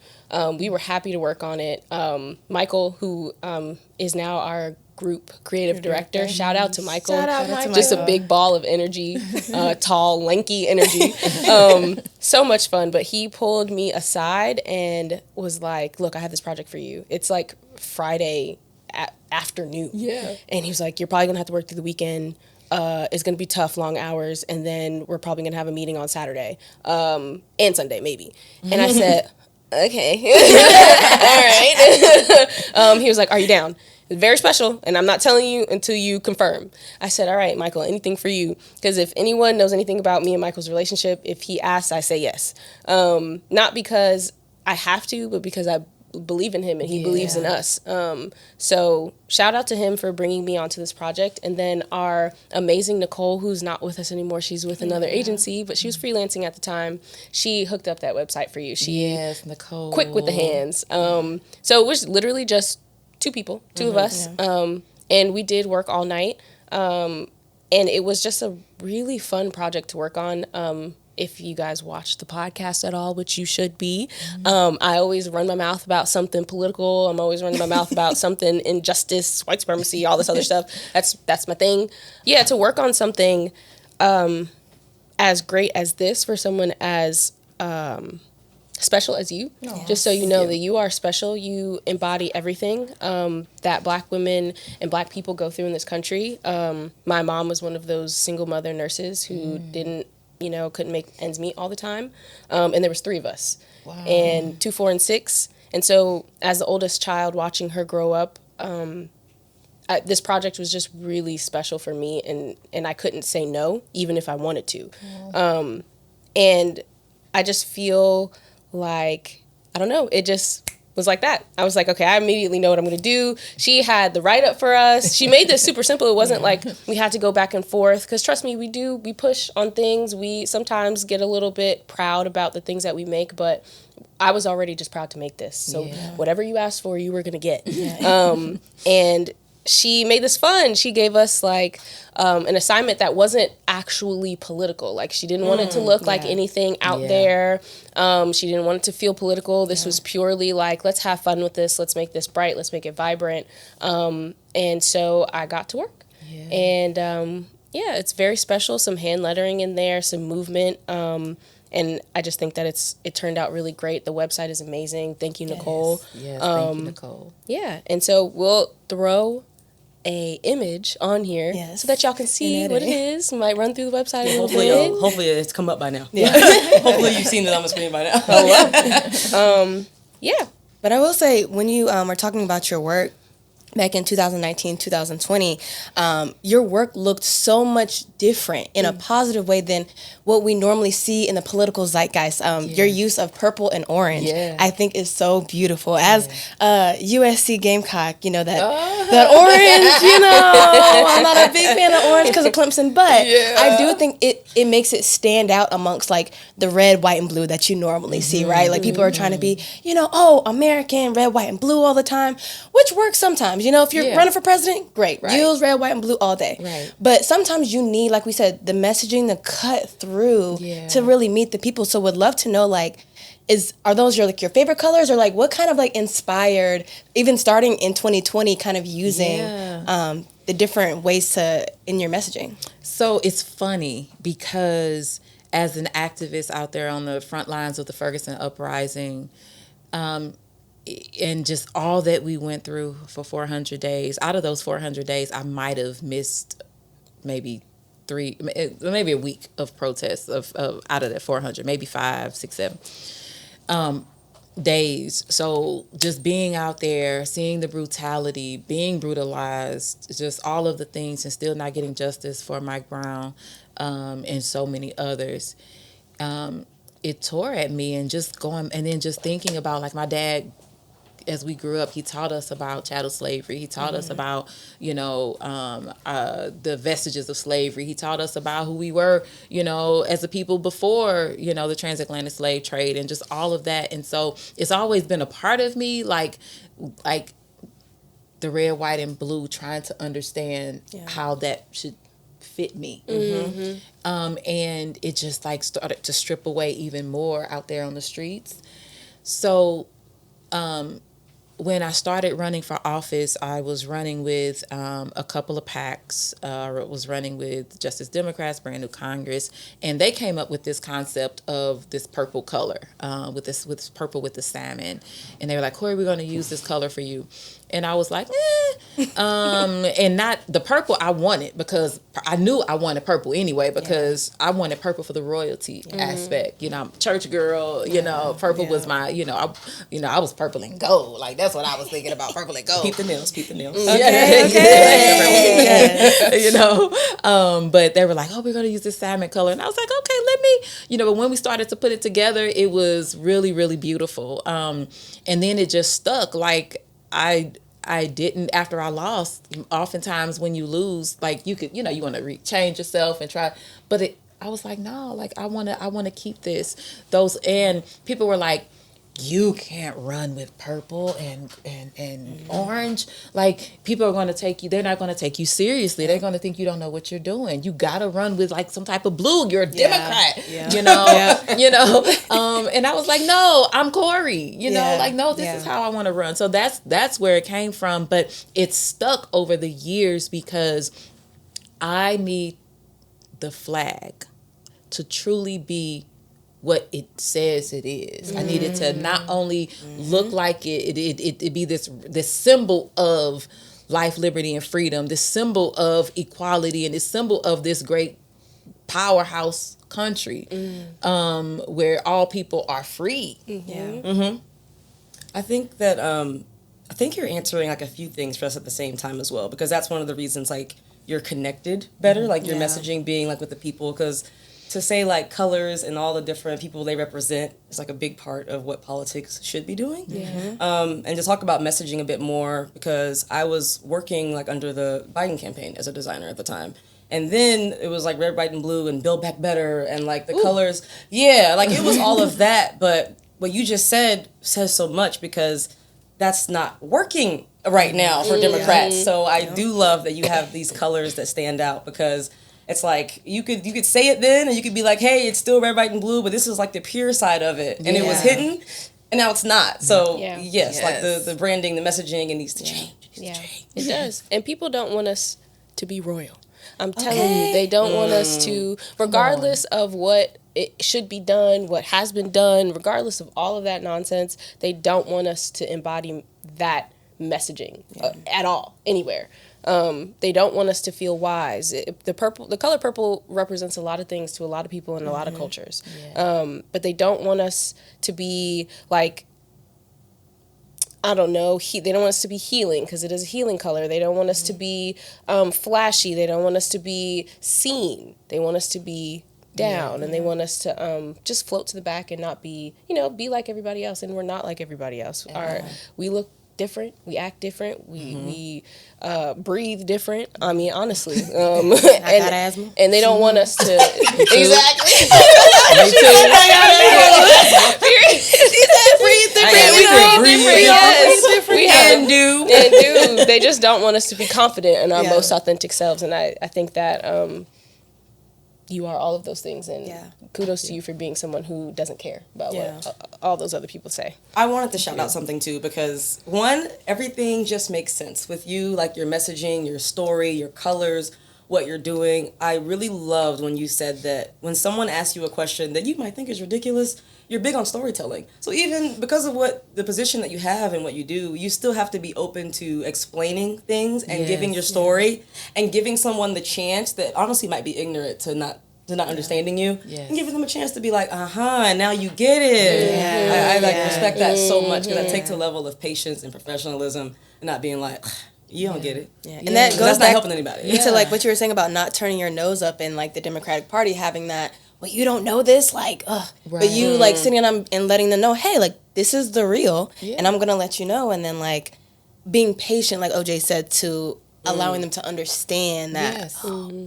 We were happy to work on it. Michael, who is now our group creative director. Shout out to Michael. Shout out Michael. Just a big ball of energy, tall, lanky energy. So much fun. But he pulled me aside and was like, look, I have this project for you. It's like Friday afternoon. Yeah. And he was like, you're probably going to have to work through the weekend. It's going to be tough, long hours. And then we're probably going to have a meeting on Saturday and Sunday, maybe. And I said, okay. All right. He was like, are you down? It's very special, and I'm not telling you until you confirm. I said, all right, Michael, anything for you. Because if anyone knows anything about me and Michael's relationship, if he asks, I say yes. Not because I have to, but because I believe in him and he believes in us. So shout out to him for bringing me onto this project. And then our amazing Nicole, who's not with us anymore, she's with another agency, but she was freelancing at the time. She hooked up that website for you. Yes, Nicole. Quick with the hands. So it was literally just two people, two of us. And we did work all night. And it was just a really fun project to work on. If you guys watch the podcast at all, which you should be, I always run my mouth about something political. I'm always running my mouth about something injustice, white supremacy, all this other stuff. That's my thing. Yeah, to work on something as great as this for someone as special as you, just so you know that you are special. You embody everything that Black women and Black people go through in this country. My mom was one of those single mother nurses who didn't, couldn't make ends meet all the time. And there was 3 of us, and 2, 4, and 6. And so as the oldest child, watching her grow up, this project was just really special for me, and I couldn't say no, even if I wanted to. And I just feel like, I don't know, it just was like that. I was like, okay, I immediately know what I'm going to do. She had the write-up for us. She made this super simple. It wasn't like we had to go back and forth, because trust me, we push on things. We sometimes get a little bit proud about the things that we make, but I was already just proud to make this. So whatever you asked for, you were going to get. And she made this fun. She gave us an assignment that wasn't actually political. Like, she didn't want it to look like anything out there. She didn't want it to feel political. This was purely like, let's have fun with this. Let's make this bright. Let's make it vibrant. And so I got to work. And it's very special. Some hand lettering in there, some movement. And I just think that it turned out really great. The website is amazing. Thank you, Nicole. Yes, thank you, Nicole. Yeah, and so we'll throw a image on here so that y'all can see what it is. Might run through the website a little bit. Hopefully it's come up by now. Hopefully you've seen it on the screen by now. But I will say, when you are talking about your work back in 2019, 2020, your work looked so much different in a positive way than what we normally see in the political zeitgeist. Your use of purple and orange, I think, is so beautiful. As USC Gamecock, that orange, I'm not a big fan of orange because of Clemson, but I do think it makes it stand out amongst the red, white, and blue that you normally see, right? Like, people are trying to be, American, red, white, and blue all the time, which works sometimes. If you're running for president, great. Use red, white, and blue all day. Right. But sometimes you need, like we said, the messaging to cut through to really meet the people. So would love to know, are those your favorite colors, or what kind of inspired, even starting in 2020, kind of using the different ways in your messaging? So it's funny because as an activist out there on the front lines of the Ferguson uprising, and just all that we went through for 400 days. Out of those 400 days, I might have missed maybe a week of protests of out of that 400, maybe 5, 6, 7 days. So just being out there, seeing the brutality, being brutalized, just all of the things, and still not getting justice for Mike Brown and so many others. It tore at me, and just thinking about my dad. As we grew up, he taught us about chattel slavery. He taught us about, the vestiges of slavery. He taught us about who we were, as a people before, the transatlantic slave trade, and just all of that. And so it's always been a part of me, like the red, white, and blue, trying to understand how that should fit me. And it just started to strip away even more out there on the streets. So, when I started running for office, I was running with a couple of PACs. I was running with Justice Democrats, Brand New Congress, and they came up with this concept of this purple color, with this purple with the salmon. And they were like, Cori, we're going to use this color for you. And I was like, and not the purple I wanted, because I knew I wanted purple anyway, because I wanted purple for the royalty aspect. I'm a church girl, purple was my, I was purple and gold. That's what I was thinking about, purple and gold. Keep the nails. But they were like, oh, we're going to use this salmon color. And I was like, okay, let me But when we started to put it together, it was really, really beautiful. And then it just stuck. Like I didn't, after I lost, oftentimes when you lose, like you could, you want to change yourself and try, but I was like, no, like I want to keep this, and people were like, you can't run with purple and orange. Like people are going to take you, they're not going to take you seriously. They're going to think you don't know what you're doing. You got to run with like some type of blue. You're a Democrat, And I was like, no, I'm Cori, like, no, this is how I want to run. So that's where it came from. But it's stuck over the years because I need the flag to truly be what it says it is. I need it to not only look like it be this symbol of life, liberty, and freedom, this symbol of equality, and this symbol of this great powerhouse country where all people are free. I think that I think you're answering like a few things for us at the same time as well, because that's one of the reasons like you're connected better, like your messaging being like with the people, because to say like colors and all the different people they represent is like a big part of what politics should be doing. And to talk about messaging a bit more, because I was working like under the Biden campaign as a designer at the time. And then it was like red, white, and blue and Build Back Better and like the colors. Yeah, like it was all of that. But what you just said says so much, because that's not working right now for Democrats. So I do love that you have these colors that stand out, because it's like you could say it then and you could be like, hey, it's still red, white, and blue, but this is like the pure side of it. And it was hidden and now it's not. So yes, like the branding, the messaging, it needs to change. It does. And people don't want us to be royal. I'm telling you, they don't want us to, regardless of what it should be done, what has been done, regardless of all of that nonsense, they don't want us to embody that messaging at all, anywhere. They don't want us to feel wise. The color purple represents a lot of things to a lot of people in a lot of cultures. But they don't want us to be like, I don't know, they don't want us to be healing, because it is a healing color. They don't want us to be flashy. They don't want us to be seen. They want us to be down, and they want us to just float to the back and not be, be like everybody else. And we're not like everybody else. We look different, we act different, we breathe different. I mean, honestly, I got asthma, and they don't want us to exactly. They just don't want us to be confident in our most authentic selves, and I think that you are all of those things, and kudos to you for being someone who doesn't care about what all those other people say. I wanted to shout out something too, because one, everything just makes sense with you, like your messaging, your story, your colors, what you're doing. I really loved when you said that when someone asks you a question that you might think is ridiculous, you're big on storytelling. So even because of what the position that you have and what you do, you still have to be open to explaining things and giving your story and giving someone the chance that honestly might be ignorant to not understanding you, and giving them a chance to be like, and now you get it. I respect that so much, because that takes a level of patience and professionalism, and not being like, you don't get it. And that goes that's back not helping anybody. into like what you were saying about not turning your nose up, in like the Democratic Party having that, well, you don't know this, like, but you like sitting on and letting them know, hey, like, this is the real, and I'm gonna let you know, and then like being patient, like OJ said, to allowing them to understand that,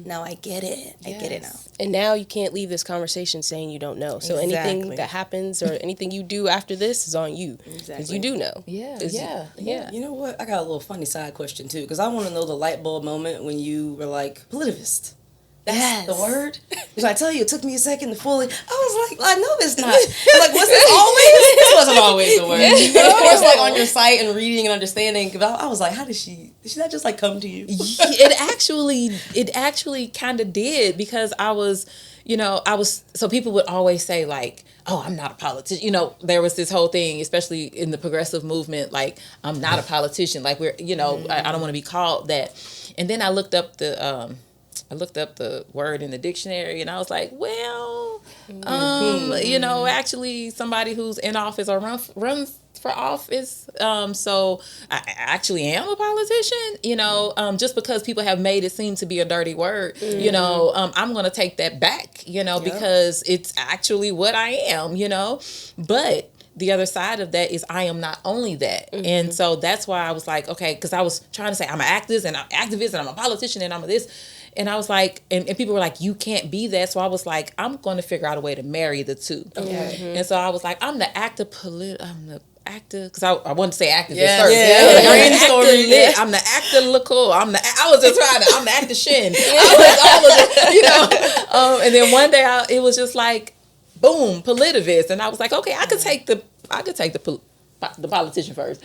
now I get it. I get it now. And now you can't leave this conversation saying you don't know. So anything that happens or anything you do after this is on you. Because you do know. Yeah. You know what? I got a little funny side question too, because I want to know the light bulb moment when you were like, politivist. That's the word? Because I tell you, it took me a second to fully, I was like, I know it's not. I'm like, was this always? This wasn't always the word. But of course, like on your site and reading and understanding, because I was like, did she not just like come to you? It actually kind of did, because I was, so people would always say like, oh, I'm not a politician. There was this whole thing, especially in the progressive movement, like, I'm not a politician. Like I don't want to be called that. And then I looked up the word in the dictionary, and I was like, well, actually somebody who's in office or runs for office. So I actually am a politician, just because people have made it seem to be a dirty word, I'm going to take that back, because it's actually what I am, but the other side of that is I am not only that. And so that's why I was like, okay, because I was trying to say I'm an activist and I'm a politician and I'm a this. And I was like, and people were like, you can't be that. So I was like, I'm going to figure out a way to marry the two. Okay. And so I was like, I'm the actor, because I wanted to say activist first. I'm the actor Lacour. I'm the actor Shin. I was like, all of it, and then one day it was just like, boom, politivist. And I was like, okay, I could take the politician first.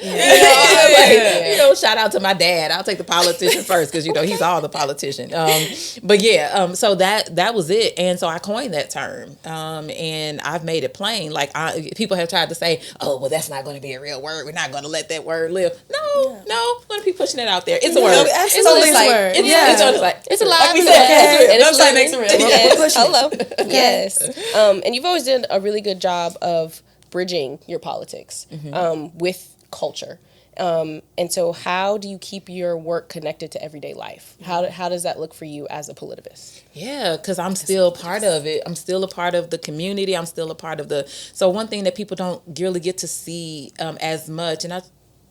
Shout out to my dad. I'll take the politician first because he's all the politician. So that was it. And so I coined that term, and I've made it plain. Like people have tried to say, oh, well, that's not going to be a real word. We're not going to let that word live. No, I'm going to be pushing it out there. It's a word. It's a word. It's a lot. Like we said, it's next to real. Yes. Hello. Yes. And you've always done a really good job of bridging your politics with culture. And so how do you keep your work connected to everyday life? How does that look for you as a politivist? Yeah, because I'm still part of it. I'm still a part of the community. I'm still a part of so one thing that people don't really get to see as much, and I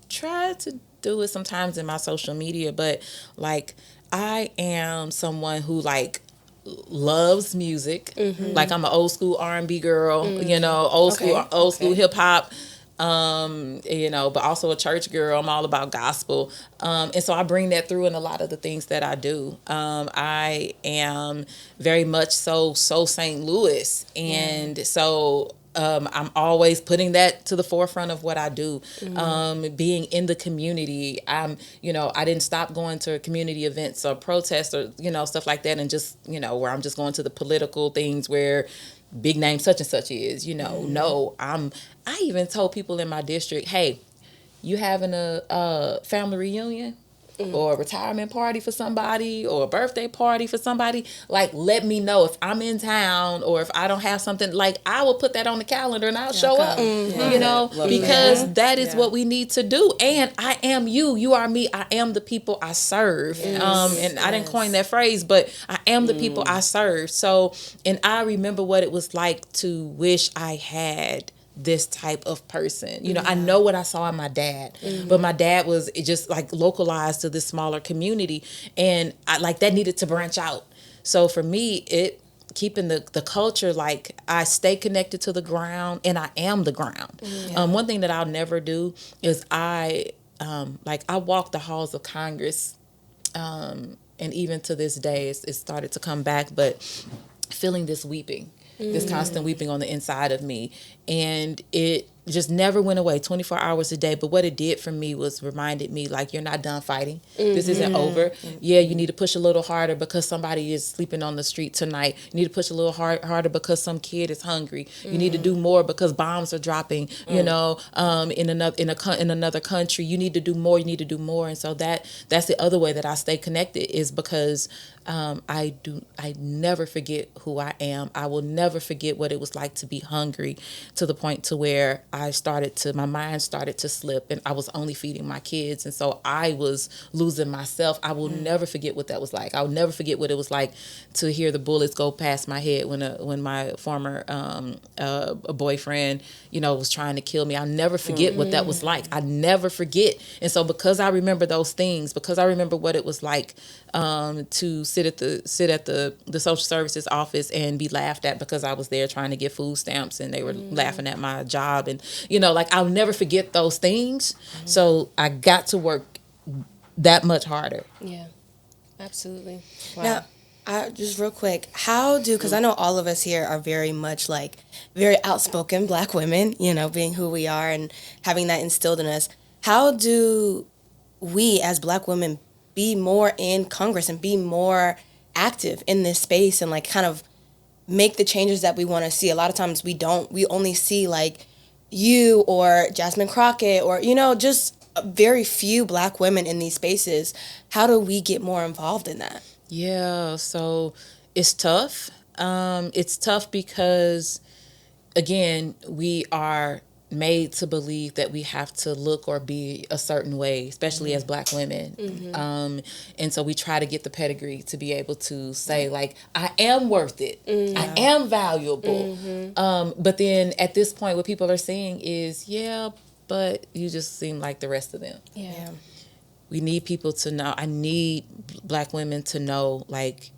try to do it sometimes in my social media, but like I am someone who loves music. Like I'm an old school R&B girl, old school hip hop, but also a church girl. I'm all about gospel. And so I bring that through in a lot of the things that I do. I am very much so St. Louis. And so I'm always putting that to the forefront of what I do. Being in the community, I didn't stop going to community events or protests or, stuff like that. And just, where I'm just going to the political things where big name such and such is, no, I even told people in my district, hey, you having a family reunion? Or a retirement party for somebody or a birthday party for somebody, let me know if I'm in town or if I don't have something, I will put that on the calendar and I'll show up, because that is what we need to do. And I am you are me, I am the people I serve. And I didn't coin that phrase, but I am the people I serve. So, and I remember what it was like to wish I had this type of person. I know what I saw in my dad, but my dad was just localized to this smaller community, and I that needed to branch out. So for me, keeping the culture, I stay connected to the ground, and I am the ground. One thing that I'll never do is I walk the halls of Congress, and even to this day it started to come back, but feeling this weeping, this constant weeping on the inside of me. And it just never went away 24 hours a day. But what it did for me was reminded me, you're not done fighting. This isn't over. Yeah, you need to push a little harder because somebody is sleeping on the street tonight. You need to push a little harder because some kid is hungry. You need to do more because bombs are dropping, in another country. You need to do more. And so that's the other way that I stay connected, is because I never forget who I am. I will never forget what it was like to be hungry, to the point to where my mind started to slip, and I was only feeding my kids. And so I was losing myself. I will never forget what that was like. I'll never forget what it was like to hear the bullets go past my head when my former boyfriend, was trying to kill me. I'll never forget what that was like. I never forget. And so because I remember those things, because I remember what it was like to sit at the social services office and be laughed at because I was there trying to get food stamps and they were laughing at my job, and I'll never forget those things. So I got to work that much harder. Yeah, absolutely. Wow. Now, just real quick, because I know all of us here are very much very outspoken Black women, being who we are and having that instilled in us. How do we as Black women be more in Congress and be more active in this space and kind of make the changes that we want to see? A lot of times we only see you or Jasmine Crockett or, just very few Black women in these spaces. How do we get more involved in that? Yeah, so it's tough. It's tough because, again, we are made to believe that we have to look or be a certain way, especially as Black women. And so we try to get the pedigree to be able to say, like, I am worth it. I am valuable. But then at this point, what people are saying is, yeah, but you just seem like the rest of them. Yeah. We need people to know. I need Black women to know, like,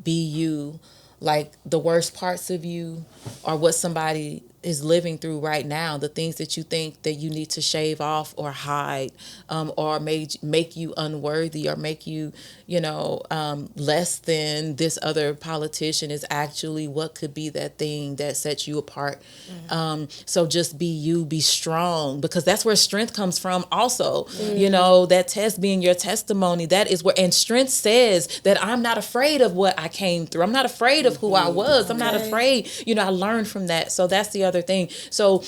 be you. Like, the worst parts of you are what somebody is living through right now, the things that you think that you need to shave off or hide, or make you unworthy, or make you, less than this other politician, is actually what could be that thing that sets you apart. So just be you, be strong, because that's where strength comes from also. That test being your testimony, that is where, and strength says that I'm not afraid of what I came through. I'm not afraid of who I was. I'm not afraid. I learned from that. So that's the other thing. So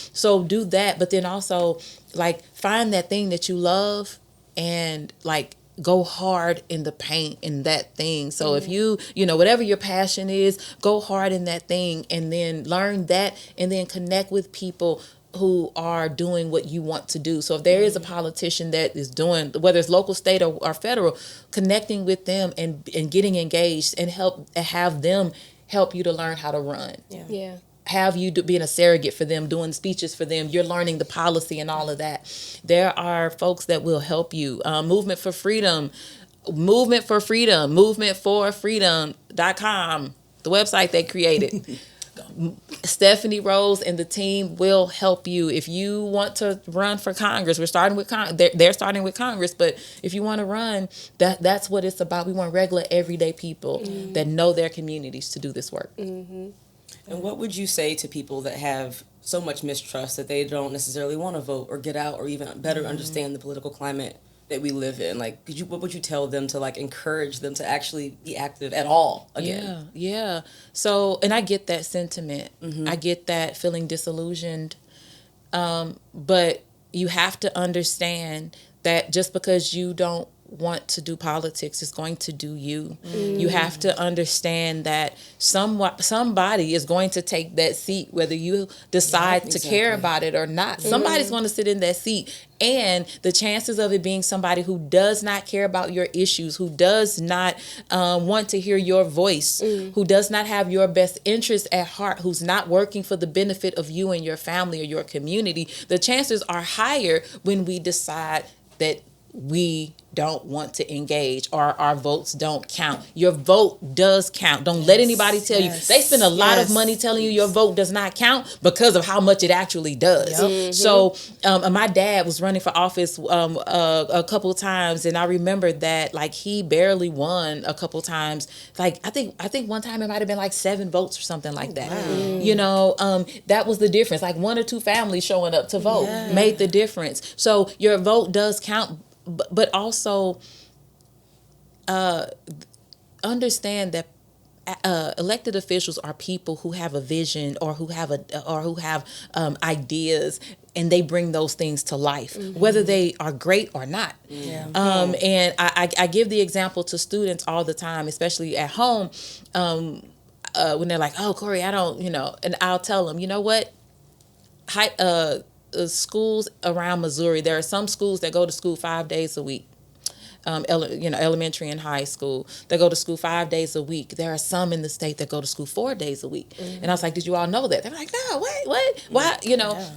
do that, but then also, like, find that thing that you love and, like, go hard in the paint in that thing. So if you whatever your passion is, go hard in that thing, and then learn that, and then connect with people who are doing what you want to do. So if there is a politician that is doing, whether it's local, state, or federal, connecting with them and getting engaged, and have them help you to learn how to run. Yeah. Have you being a surrogate for them, doing speeches for them. You're learning the policy and all of that. There are folks that will help you. Movement for Freedom, movementforfreedom.com, the website they created. Stephanie Rose and the team will help you. If you want to run for Congress, we're starting with they're starting with Congress, but if you want to run, that's what it's about. We want regular, everyday people that know their communities to do this work. And what would you say to people that have so much mistrust that they don't necessarily want to vote or get out or even better understand the political climate that we live in? Like, what would you tell them to, like, encourage them to actually be active at all again? Yeah. So, and I get that sentiment. I get that feeling disillusioned. But you have to understand that just because you don't want to do politics is going to do you. You have to understand that somebody is going to take that seat, whether you decide to care about it or not. Somebody's going to sit in that seat, and the chances of it being somebody who does not care about your issues, who does not want to hear your voice, who does not have your best interest at heart, who's not working for the benefit of you and your family or your community, the chances are higher when we decide that we don't want to engage, or our votes don't count. Your vote does count. Don't let anybody tell you. They spend a lot of money telling you your vote does not count because of how much it actually does. So my dad was running for office a couple of times, and I remember that, like, he barely won a couple times. Like, I think one time it might have been like 7 votes or something like that. That was the difference. Like, 1 or 2 families showing up to vote made the difference. So your vote does count. But also understand that elected officials are people who have a vision, or who have ideas, and they bring those things to life, whether they are great or not. And I give the example to students all the time, especially at home, when they're like, "Oh, Cori, I don't," and I'll tell them, you know what, schools around Missouri, there are some schools that go to school 5 days a week. Elementary and high school, they go to school 5 days a week. There are some in the state that go to school 4 days a week. And I was like, did you all know that? They're like, no, what? Why?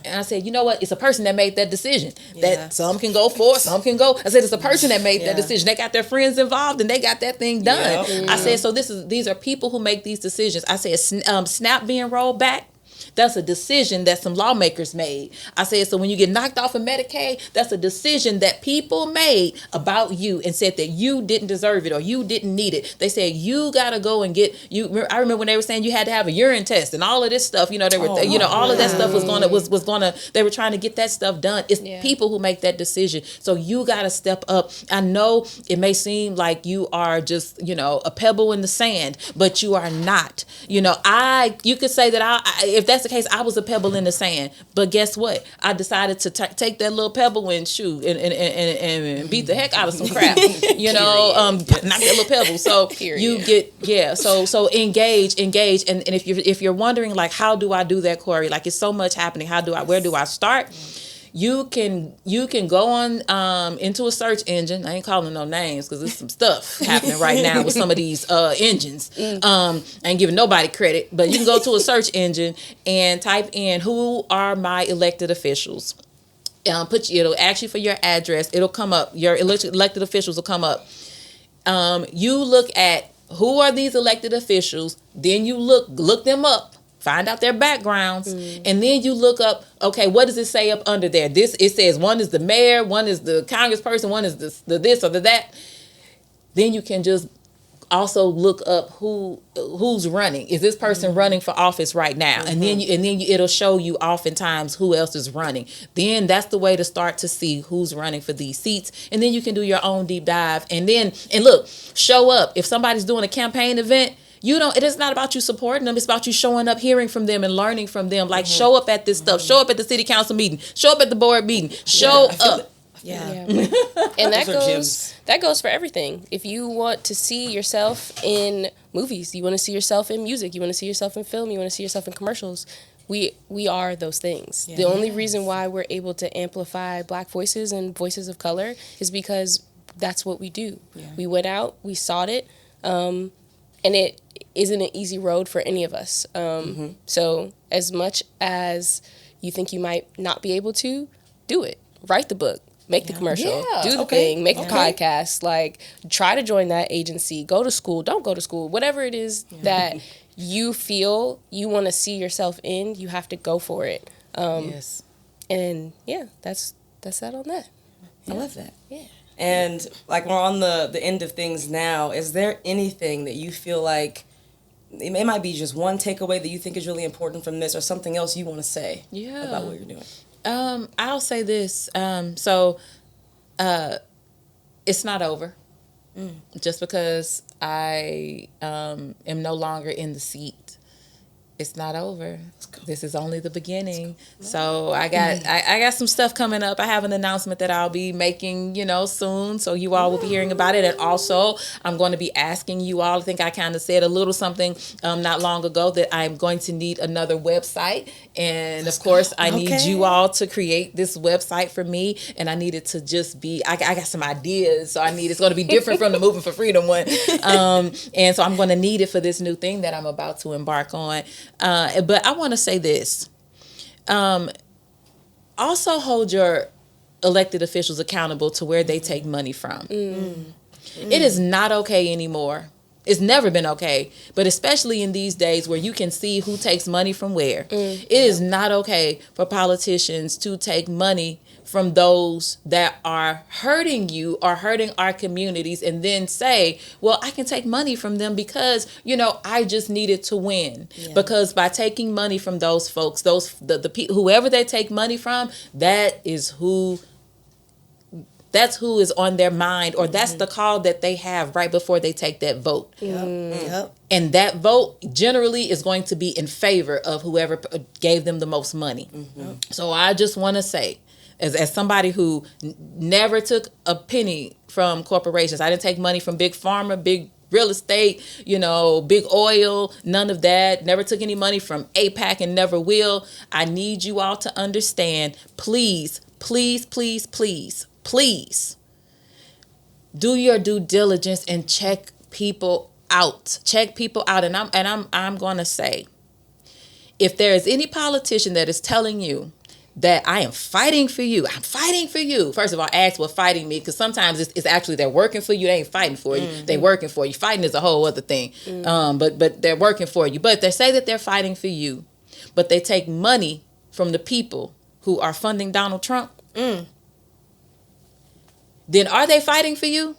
And I said, you know what? It's a person that made that decision. That some can go 4, some can go. I said, it's a person that made that decision. They got their friends involved and they got that thing done. I said, so these are people who make these decisions. I said, SNAP being rolled back, that's a decision that some lawmakers made. I said, so when you get knocked off of Medicaid, that's a decision that people made about you and said that you didn't deserve it or you didn't need it. They said, you got to go and get you. I remember when they were saying you had to have a urine test and all of this stuff, they were, all of that stuff was going to, they were trying to get that stuff done. It's people who make that decision. So you got to step up. I know it may seem like you are just, a pebble in the sand, but you are not. You could say that if that's the case, I was a pebble in the sand. But guess what? I decided to take that little pebble and shoot and beat the heck out of some crap. You know, knock that little pebble. So you get So engage, and if you're wondering like, how do I do that, Cori? Like, it's so much happening. Where do I start? You can go on into a search engine. I ain't calling no names because there's some stuff happening right now with some of these engines. I ain't giving nobody credit, but you can go to a search engine and type in, who are my elected officials? It'll ask you for your address. It'll come up. Your elected officials will come up. You look at who are these elected officials. Then you look them up. Find out their backgrounds, and then you look up, okay, what does it say up under there? It says one is the mayor, one is the congressperson, one is the this or the that. Then you can just also look up who's running. Is this person running for office right now? And then it'll show you oftentimes who else is running. Then that's the way to start to see who's running for these seats. And then you can do your own deep dive. And look, show up. If somebody's doing a campaign event, it is not about you supporting them. It's about you showing up, hearing from them, and learning from them. Like, show up at this stuff. Show up at the city council meeting. Show up at the board meeting. Show up. Yeah. And that goes for everything. If you want to see yourself in movies, you want to see yourself in music, you want to see yourself in film, you want to see yourself in commercials, we are those things. The only reason why we're able to amplify Black voices and voices of color is because that's what we do. We went out, we sought it, and it isn't an easy road for any of us. So as much as you think you might not be able to, do it. Write the book. Make the commercial. Do the thing. Make the podcast. Like, try to join that agency. Go to school. Don't go to school. Whatever it is that you feel you want to see yourself in, you have to go for it. And that's that on that. I love that. Yeah. And like, we're on the end of things now. Is there anything that you feel like it might be just one takeaway that you think is really important from this, or something else you want to say about what you're doing? I'll say this. It's not over. Just because I am no longer in the seat, it's not over. This is only the beginning. So I got some stuff coming up. I have an announcement that I'll be making, soon. So you all will be hearing about it. And also, I'm going to be asking you all. I think I kind of said a little something not long ago that I'm going to need another website. And of course, I need you all to create this website for me. And I need it to just be, I got some ideas. So it's going to be different from the Moving for Freedom one. And so I'm going to need it for this new thing that I'm about to embark on. But I want to say this. Also hold your elected officials accountable to where they take money from. It is not okay anymore. It's never been okay, but especially in these days where you can see who takes money from where. It is not okay for politicians to take money from those that are hurting you or hurting our communities and then say, well, I can take money from them because, I just needed to win. Because by taking money from those folks, the people, whoever they take money from, that's who is on their mind, or that's the call that they have right before they take that vote. And that vote generally is going to be in favor of whoever gave them the most money. So I just want to say, as somebody who never took a penny from corporations, I didn't take money from big pharma, big real estate, big oil, none of that. Never took any money from APAC and never will. I need you all to understand, please, please, please, please, please, do your due diligence and check people out. And I'm going to say, if there is any politician that is telling you that I am fighting for you, first of all, ask what fighting means, because sometimes it's actually they're working for you. They ain't fighting for you. They working for you. Fighting is a whole other thing. But they're working for you. But they say that they're fighting for you, but they take money from the people who are funding Donald Trump. Then are they fighting for you?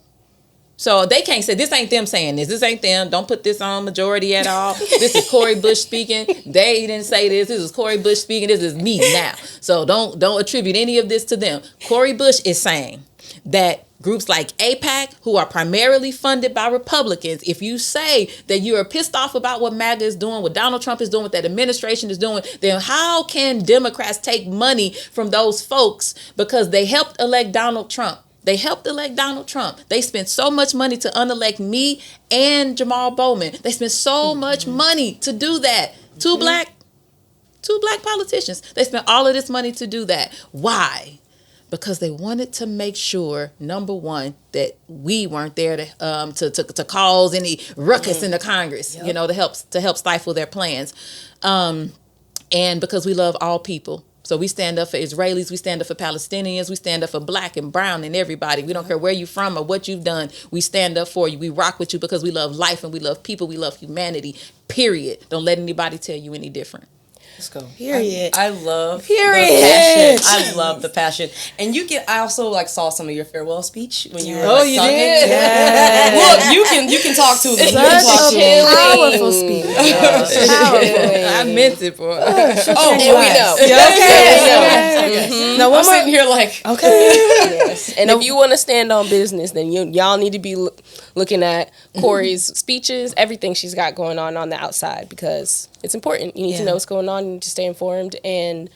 So they can't say, this ain't them saying this. This ain't them. Don't put this on majority at all. This is Cori Bush speaking. They didn't say this. This is Cori Bush speaking. This is me now. So don't attribute any of this to them. Cori Bush is saying that Groups like AIPAC, who are primarily funded by Republicans, if you say that you are pissed off about what MAGA is doing, what Donald Trump is doing, what that administration is doing, then how can Democrats take money from those folks because they helped elect Donald Trump? They helped elect Donald Trump. They spent so much money to unelect me and Jamal Bowman. They spent so much money to do that. Two black politicians. They spent all of this money to do that. Why? Because they wanted to make sure, number one, that we weren't there to cause any ruckus in the Congress, you know, to help stifle their plans, and because we love all people. So we stand up for Israelis, we stand up for Palestinians, we stand up for black and brown and everybody. We don't care where you're from or what you've done. We stand up for you. We rock with you because we love life and we love people. We love humanity, period. Don't let anybody tell you any different. Let's go. Period. I love Period. the passion. I love the passion. And I also like saw some of your farewell speech when you were Oh, you talking. did? Look, you can talk to them. You can talk to them. Powerful speech. I meant it, boy. Oh, and we know. Okay. No, I'm sitting here like, okay. Yes. And if you want to stand on business, then y'all need to be looking at Cori's speeches, everything she's got going on the outside, because it's important. You need to know what's going on. You need to stay informed, and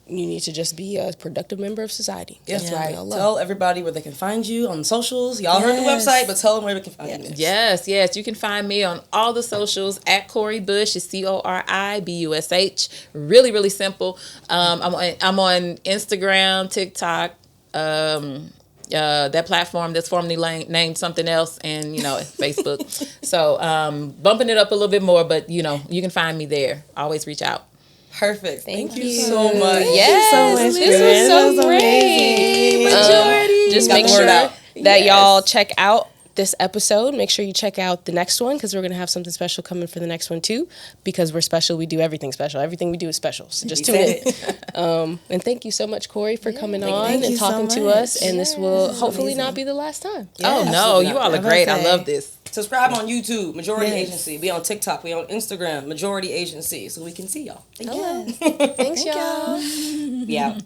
you need to just be a productive member of society. That's right. Tell everybody where they can find you on the socials. Y'all heard the website, but tell them where they can find you. Yes. You can find me on all the socials at Cori Bush. It's CoriBush. Really, really simple. I'm on Instagram, TikTok, that platform that's formerly named something else, and Facebook. So bumping it up a little bit more, but you can find me there. Always reach out. Perfect. Thank you you. so much. Yes, so much, this was so amazing. great. Majority. Just Got make the word sure out. that y'all check out this episode. Make sure you check out the next one, because we're going to have something special coming for the next one too, because we're special. We do everything special. Everything we do is special. So just tune in. And thank you so much, Cori, for coming on Thank and you so talking to much. us. And this will hopefully not be the last time. Oh no, you all are great. I love this. Subscribe on YouTube, Majority Agency. We on TikTok. We on Instagram, Majority Agency, so we can see y'all. Thanks, y'all. Yeah.